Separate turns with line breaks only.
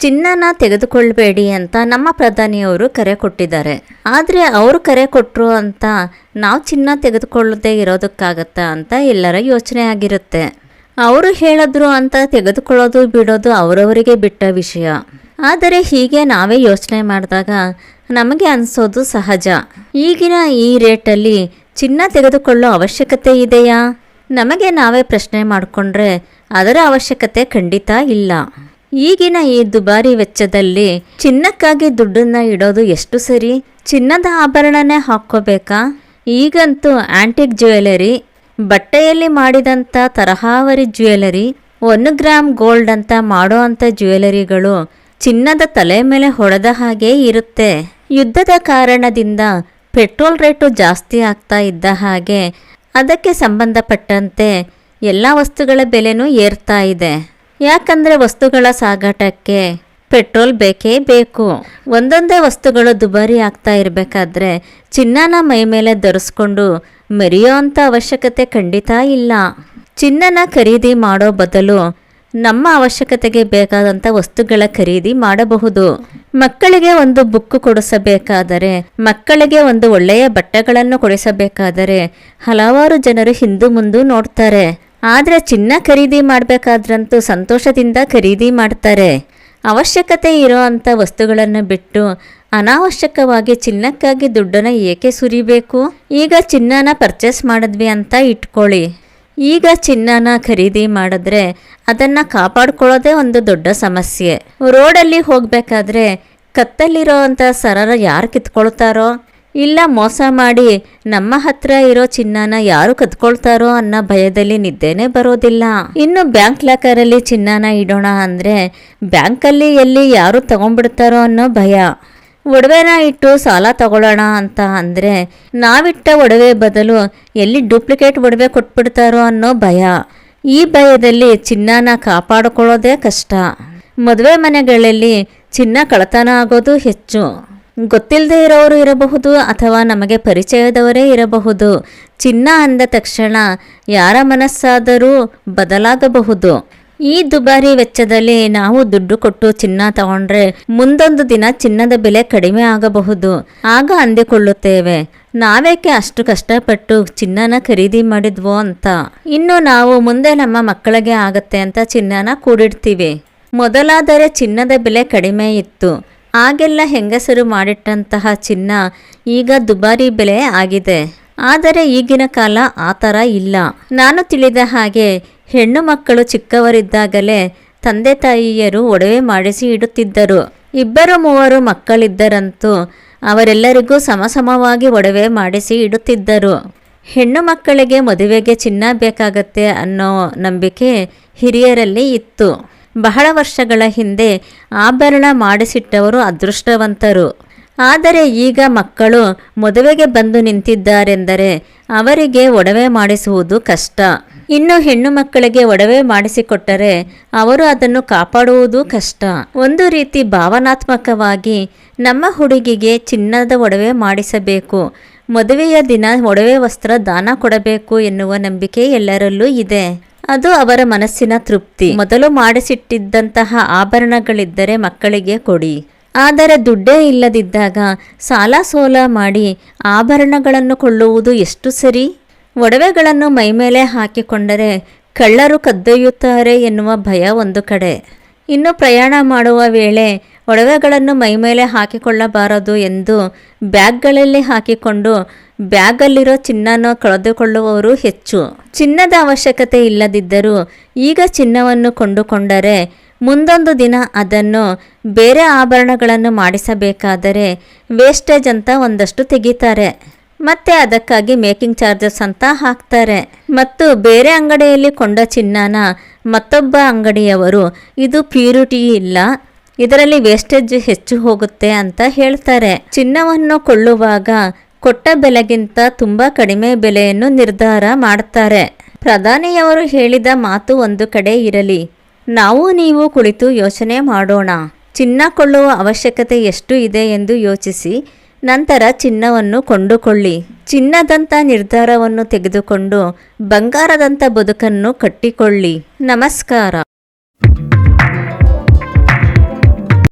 ಚಿನ್ನನ ತೆಗೆದುಕೊಳ್ಬೇಡಿ ಅಂತ ನಮ್ಮ ಪ್ರಧಾನಿಯವರು ಕರೆ ಕೊಟ್ಟಿದ್ದಾರೆ. ಆದರೆ ಅವರು ಕರೆ ಕೊಟ್ಟರು ಅಂತ ನಾವು ಚಿನ್ನ ತೆಗೆದುಕೊಳ್ಳದೆ ಇರೋದಕ್ಕಾಗತ್ತಾ ಅಂತ ಎಲ್ಲರ ಯೋಚನೆ ಆಗಿರುತ್ತೆ. ಅವರು ಹೇಳಿದ್ರು ಅಂತ ತೆಗೆದುಕೊಳ್ಳೋದು ಬಿಡೋದು ಅವರವರಿಗೆ ಬಿಟ್ಟ ವಿಷಯ. ಆದರೆ ಹೀಗೆ ನಾವೇ ಯೋಚನೆ ಮಾಡಿದಾಗ ನಮಗೆ ಅನಿಸೋದು ಸಹಜ. ಈಗಿನ ಈ ರೇಟಲ್ಲಿ ಚಿನ್ನ ತೆಗೆದುಕೊಳ್ಳೋ ಅವಶ್ಯಕತೆ ಇದೆಯಾ? ನಮಗೆ ನಾವೇ ಪ್ರಶ್ನೆ ಮಾಡಿಕೊಂಡ್ರೆ ಅದರ ಅವಶ್ಯಕತೆ ಖಂಡಿತ ಇಲ್ಲ. ಈಗಿನ ಈ ದುಬಾರಿ ವೆಚ್ಚದಲ್ಲಿ ಚಿನ್ನಕ್ಕಾಗಿ ದುಡ್ಡನ್ನ ಇಡೋದು ಎಷ್ಟು ಸರಿ? ಚಿನ್ನದ ಆಭರಣನೇ ಹಾಕ್ಕೋಬೇಕಾ? ಈಗಂತೂ ಆಂಟಿಕ್ ಜ್ಯುವೆಲರಿ, ಬಟ್ಟೆಯಲ್ಲಿ ಮಾಡಿದಂಥ ತರಹಾವರಿ ಜ್ಯುವೆಲರಿ, 1 ಗ್ರಾಮ್ ಗೋಲ್ಡ್ ಅಂತ ಮಾಡೋ ಅಂಥ ಜ್ಯುವೆಲರಿಗಳು ಚಿನ್ನದ ತಲೆ ಮೇಲೆ ಹೊಡೆದ ಹಾಗೆ ಇರುತ್ತೆ. ಯುದ್ಧದ ಕಾರಣದಿಂದ ಪೆಟ್ರೋಲ್ ರೇಟು ಜಾಸ್ತಿ ಆಗ್ತಾ ಇದ್ದ ಹಾಗೆ ಅದಕ್ಕೆ ಸಂಬಂಧಪಟ್ಟಂತೆ ಎಲ್ಲ ವಸ್ತುಗಳ ಬೆಲೆನೂ ಏರ್ತಾ ಇದೆ. ಯಾಕಂದರೆ ವಸ್ತುಗಳ ಸಾಗಾಟಕ್ಕೆ ಪೆಟ್ರೋಲ್ ಬೇಕೇ ಬೇಕು. ಒಂದೊಂದೇ ವಸ್ತುಗಳು ದುಬಾರಿ ಆಗ್ತಾ ಇರಬೇಕಾದ್ರೆ ಚಿನ್ನನ ಮೈ ಮೇಲೆ ಧರಿಸ್ಕೊಂಡು ಮೆರೆಯೋ ಅಂಥ ಅವಶ್ಯಕತೆ ಖಂಡಿತ ಇಲ್ಲ. ಚಿನ್ನನ ಖರೀದಿ ಮಾಡೋ ಬದಲು ನಮ್ಮ ಅವಶ್ಯಕತೆಗೆ ಬೇಕಾದಂಥ ವಸ್ತುಗಳ ಖರೀದಿ ಮಾಡಬಹುದು. ಮಕ್ಕಳಿಗೆ ಒಂದು ಬುಕ್ ಕೊಡಿಸಬೇಕಾದರೆ, ಮಕ್ಕಳಿಗೆ ಒಂದು ಒಳ್ಳೆಯ ಬಟ್ಟೆಗಳನ್ನು ಕೊಡಿಸಬೇಕಾದರೆ ಹಲವಾರು ಜನರು ಹಿಂದು ಮುಂದೆ ನೋಡ್ತಾರೆ. ಆದರೆ ಚಿನ್ನ ಖರೀದಿ ಮಾಡಬೇಕಾದ್ರಂತೂ ಸಂತೋಷದಿಂದ ಖರೀದಿ ಮಾಡ್ತಾರೆ. ಅವಶ್ಯಕತೆ ಇರೋ ಅಂಥ ವಸ್ತುಗಳನ್ನು ಬಿಟ್ಟು ಅನಾವಶ್ಯಕವಾಗಿ ಚಿನ್ನಕ್ಕಾಗಿ ದುಡ್ಡನ್ನು ಏಕೆ ಸುರಿಬೇಕು? ಈಗ ಚಿನ್ನನ ಪರ್ಚೇಸ್ ಮಾಡಿದ್ವಿ ಅಂತ ಇಟ್ಕೊಳ್ಳಿ. ಈಗ ಚಿನ್ನನ ಖರೀದಿ ಮಾಡಿದ್ರೆ ಅದನ್ನು ಕಾಪಾಡ್ಕೊಳ್ಳೋದೇ ಒಂದು ದೊಡ್ಡ ಸಮಸ್ಯೆ. ರೋಡಲ್ಲಿ ಹೋಗಬೇಕಾದ್ರೆ ಕತ್ತಲ್ಲಿರೋ ಅಂಥ ಸರನ ಯಾರು ಕಿತ್ಕೊಳ್ತಾರೋ, ಇಲ್ಲ ಮೋಸ ಮಾಡಿ ನಮ್ಮ ಹತ್ರ ಇರೋ ಚಿನ್ನನ ಯಾರು ಕದ್ಕೊಳ್ತಾರೋ ಅನ್ನೋ ಭಯದಲ್ಲಿ ನಿದ್ದೆನೇ ಬರೋದಿಲ್ಲ. ಇನ್ನು ಬ್ಯಾಂಕ್ ಲಾಕರಲ್ಲಿ ಚಿನ್ನನ ಇಡೋಣ ಅಂದರೆ ಬ್ಯಾಂಕಲ್ಲಿ ಎಲ್ಲಿ ಯಾರು ತಗೊಂಡ್ಬಿಡ್ತಾರೋ ಅನ್ನೋ ಭಯ. ಒಡವೆನ ಇಟ್ಟು ಸಾಲ ತಗೊಳ್ಳೋಣ ಅಂತ ಅಂದರೆ ನಾವಿಟ್ಟ ಒಡವೆ ಬದಲು ಎಲ್ಲಿ ಡೂಪ್ಲಿಕೇಟ್ ಒಡವೆ ಕೊಟ್ಬಿಡ್ತಾರೋ ಅನ್ನೋ ಭಯ. ಈ ಭಯದಲ್ಲಿ ಚಿನ್ನನ ಕಾಪಾಡಿಕೊಳ್ಳೋದೇ ಕಷ್ಟ. ಮದುವೆ ಮನೆಗಳಲ್ಲಿ ಚಿನ್ನ ಕಳ್ಳತನ ಆಗೋದು ಹೆಚ್ಚು. ಗೊತ್ತಿಲ್ಲದೆ ಇರೋರು ಇರಬಹುದು ಅಥವಾ ನಮಗೆ ಪರಿಚಯದವರೇ ಇರಬಹುದು. ಚಿನ್ನ ಅಂದ ತಕ್ಷಣ ಯಾರ ಮನಸ್ಸಾದರೂ ಬದಲಾಗಬಹುದು. ಈ ದುಬಾರಿ ವೆಚ್ಚದಲ್ಲಿ ನಾವು ದುಡ್ಡು ಕೊಟ್ಟು ಚಿನ್ನ ತಗೊಂಡ್ರೆ ಮುಂದೊಂದು ದಿನ ಚಿನ್ನದ ಬೆಲೆ ಕಡಿಮೆ ಆಗಬಹುದು. ಆಗ ಅಂದುಕೊಳ್ಳುತ್ತೇವೆ, ನಾವೇಕೆ ಅಷ್ಟು ಕಷ್ಟಪಟ್ಟು ಚಿನ್ನನ ಖರೀದಿ ಮಾಡಿದ್ವೋ ಅಂತ. ಇನ್ನು ನಾವು ಮುಂದೆ ನಮ್ಮ ಮಕ್ಕಳಿಗೆ ಆಗತ್ತೆ ಅಂತ ಚಿನ್ನನ ಕೂಡಿಡ್ತೀವಿ. ಮೊದಲಾದರೆ ಚಿನ್ನದ ಬೆಲೆ ಕಡಿಮೆ ಇತ್ತು. ಆಗೆಲ್ಲ ಹೆಂಗಸರು ಮಾಡಿಟ್ಟಂತಹ ಚಿನ್ನ ಈಗ ದುಬಾರಿ ಬೆಲೆ ಆಗಿದೆ. ಆದರೆ ಈಗಿನ ಕಾಲ ಆ ಥರ ಇಲ್ಲ. ನಾನು ತಿಳಿದ ಹಾಗೆ ಹೆಣ್ಣು ಮಕ್ಕಳು ಚಿಕ್ಕವರಿದ್ದಾಗಲೇ ತಂದೆ ತಾಯಿಯರು ಒಡವೆ ಮಾಡಿಸಿ ಇಡುತ್ತಿದ್ದರು. 2-3 ಮಕ್ಕಳಿದ್ದರಂತೂ ಅವರೆಲ್ಲರಿಗೂ ಸಮಸಮವಾಗಿ ಒಡವೆ ಮಾಡಿಸಿ ಇಡುತ್ತಿದ್ದರು. ಹೆಣ್ಣು ಮಕ್ಕಳಿಗೆ ಮದುವೆಗೆ ಚಿನ್ನ ಬೇಕಾಗತ್ತೆ ಅನ್ನೋ ನಂಬಿಕೆ ಹಿರಿಯರಲ್ಲಿ ಇತ್ತು. ಬಹಳ ವರ್ಷಗಳ ಹಿಂದೆ ಆಭರಣ ಮಾಡಿಸಿಟ್ಟವರು ಅದೃಷ್ಟವಂತರು. ಆದರೆ ಈಗ ಮಕ್ಕಳು ಮದುವೆಗೆ ಬಂದು ನಿಂತಿದ್ದಾರೆಂದರೆ ಅವರಿಗೆ ಒಡವೆ ಮಾಡಿಸುವುದು ಕಷ್ಟ. ಇನ್ನು ಹೆಣ್ಣು ಮಕ್ಕಳಿಗೆ ಒಡವೆ ಮಾಡಿಸಿಕೊಟ್ಟರೆ ಅವರು ಅದನ್ನು ಕಾಪಾಡುವುದು ಕಷ್ಟ. ಒಂದು ರೀತಿ ಭಾವನಾತ್ಮಕವಾಗಿ ನಮ್ಮ ಹುಡುಗಿಗೆ ಚಿನ್ನದ ಒಡವೆ ಮಾಡಿಸಬೇಕು, ಮದುವೆಯ ದಿನ ಒಡವೆ ವಸ್ತ್ರ ದಾನ ಕೊಡಬೇಕು ಎನ್ನುವ ನಂಬಿಕೆ ಎಲ್ಲರಲ್ಲೂ ಇದೆ. ಅದು ಅವರ ಮನಸ್ಸಿನ ತೃಪ್ತಿ. ಮೊದಲು ಮಾಡಿಸಿಟ್ಟಿದ್ದಂತಹ ಆಭರಣಗಳಿದ್ದರೆ ಮಕ್ಕಳಿಗೆ ಕೊಡಿ. ಆದರೆ ದುಡ್ಡೇ ಇಲ್ಲದಿದ್ದಾಗ ಸಾಲ ಸೋಲ ಮಾಡಿ ಆಭರಣಗಳನ್ನು ಕೊಳ್ಳುವುದು ಎಷ್ಟು ಸರಿ? ಒಡವೆಗಳನ್ನು ಮೈಮೇಲೆ ಹಾಕಿಕೊಂಡರೆ ಕಳ್ಳರು ಕದ್ದೊಯ್ಯುತ್ತಾರೆ ಎನ್ನುವ ಭಯ ಒಂದು ಕಡೆ. ಇನ್ನು ಪ್ರಯಾಣ ಮಾಡುವ ವೇಳೆ ಒಡವೆಗಳನ್ನು ಮೈಮೇಲೆ ಹಾಕಿಕೊಳ್ಳಬಾರದು ಎಂದು ಬ್ಯಾಗ್ಗಳಲ್ಲಿ ಹಾಕಿಕೊಂಡು ಬ್ಯಾಗಲ್ಲಿರೋ ಚಿನ್ನನ ಕಳೆದುಕೊಳ್ಳುವವರು ಹೆಚ್ಚು. ಚಿನ್ನದ ಅವಶ್ಯಕತೆ ಇಲ್ಲದಿದ್ದರೂ ಈಗ ಚಿನ್ನವನ್ನು ಕೊಂಡುಕೊಂಡರೆ ಮುಂದೊಂದು ದಿನ ಅದನ್ನು ಬೇರೆ ಆಭರಣಗಳನ್ನು ಮಾಡಿಸಬೇಕಾದರೆ ವೇಸ್ಟೇಜ್ ಅಂತ ಒಂದಷ್ಟು ತೆಗಿತಾರೆ. ಮತ್ತೆ ಅದಕ್ಕಾಗಿ ಮೇಕಿಂಗ್ ಚಾರ್ಜಸ್ ಅಂತ ಹಾಕ್ತಾರೆ. ಮತ್ತು ಬೇರೆ ಅಂಗಡಿಯಲ್ಲಿ ಕೊಂಡ ಚಿನ್ನನ ಮತ್ತೊಬ್ಬ ಅಂಗಡಿಯವರು ಇದು ಪ್ಯೂರಿಟಿ ಇಲ್ಲ, ಇದರಲ್ಲಿ ವೇಸ್ಟೇಜ್ ಹೆಚ್ಚು ಹೋಗುತ್ತೆ ಅಂತ ಹೇಳ್ತಾರೆ. ಚಿನ್ನವನ್ನು ಕೊಳ್ಳುವಾಗ ಕೊಟ್ಟ ಬೆಲೆಗಿಂತ ತುಂಬ ಕಡಿಮೆ ಬೆಲೆಯನ್ನು ನಿರ್ಧಾರ ಮಾಡ್ತಾರೆ. ಪ್ರಧಾನಿಯವರು ಹೇಳಿದ ಮಾತು ಒಂದು ಕಡೆ ಇರಲಿ, ನಾವು ನೀವು ಕುಳಿತು ಯೋಚನೆ ಮಾಡೋಣ. ಚಿನ್ನ ಕೊಳ್ಳುವ ಅವಶ್ಯಕತೆ ಎಷ್ಟು ಇದೆ ಎಂದು ಯೋಚಿಸಿ ನಂತರ ಚಿನ್ನವನ್ನು ಕೊಂಡುಕೊಳ್ಳಿ. ಚಿನ್ನದಂಥ ನಿರ್ಧಾರವನ್ನು ತೆಗೆದುಕೊಂಡು ಬಂಗಾರದಂಥ ಬದುಕನ್ನು ಕಟ್ಟಿಕೊಳ್ಳಿ. ನಮಸ್ಕಾರ.